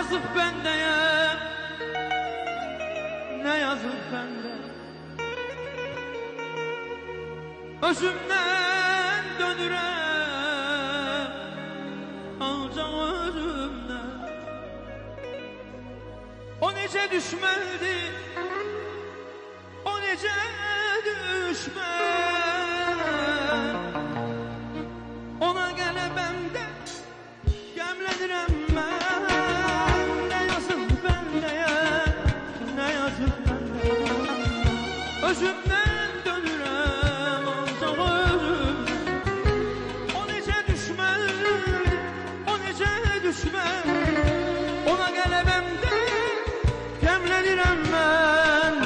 yazık bendeye, ne yazık bende. Özümden dönürəm, ancaq özümden. O necə düşməndi, o necə düşmən. Ona qələbəmdə qəmlənirəm mən. Ne yazık bendeye, ne yazık bende. Özümden dönürəm, ancaq özümden. O necə düşməndi, o necə düşmən. Ona qələbəmdə qəmlənirəm mən.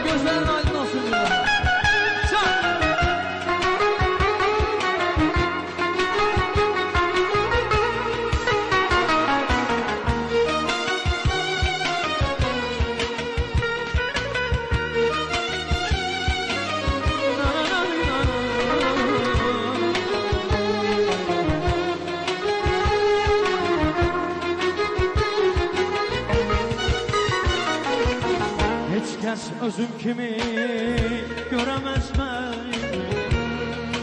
Gözlerin aydın olsun diyor. Heç kəs özüm kimi görəməz məni.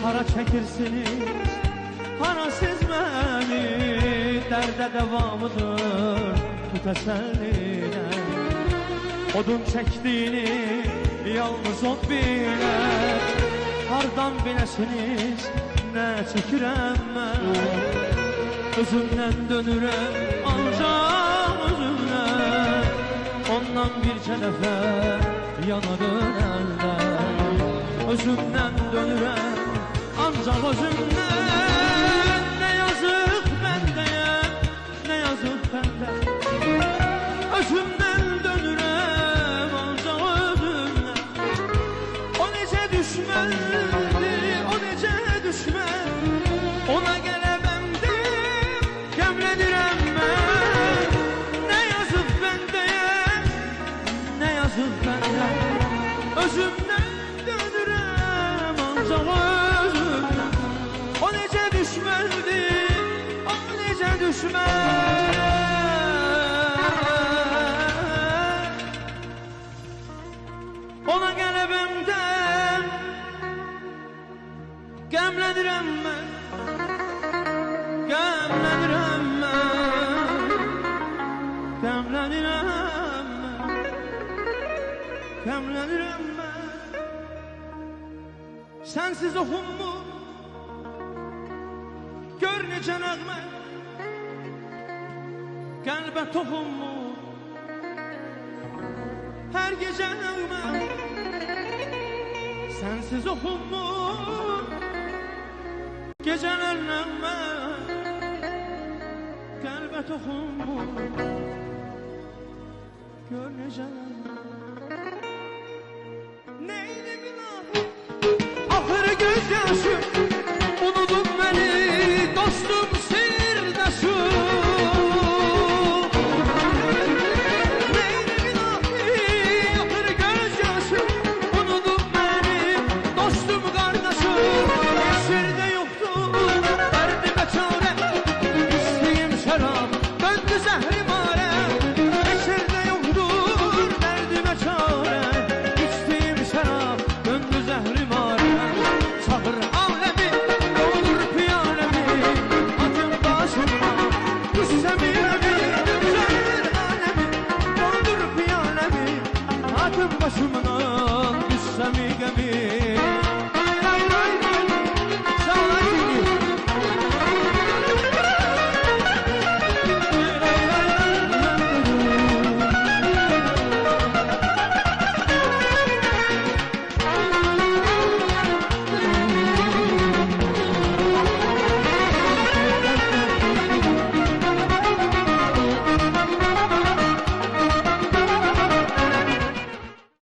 Hara çəkirsiniz, hara siz məni. Dərdə devamıdır bu təsəllilə. Odun çəkdiyini yalnız o bilər. Hardan biləsiniz, nə çəkirəm mən. Özümdən dönürəm, ancaq özümdən. Ondan bircə dəfə yana dönərlər. Özümdən dönürəm, ancaq özümdən. Ne yazık bendeye, ne yazık bende. Özümdən dönürəm, ancaq özümdən. O necə düşməndi, o necə düşmən. Ona qələbəmdə qəmlənirəm mən. Ne yazık bendeye, ne yazık bende. Özümden dönürəm, ancaq özümdən. O necə düşməndi, o necə düşmən. Ona qələbəmdən qəmlənirəm mən. Qəmlənirəm mən. Qəmlənirəm mən. Qəmlənirəm mən. Sensiz oxunmu, gör necə nəğmə. Qəlbə toxunmu, hər gecə nəğmə. Sensiz oxunmu, gecələr nəğmə. Qəlbə toxunmu, gör necə nəğmə.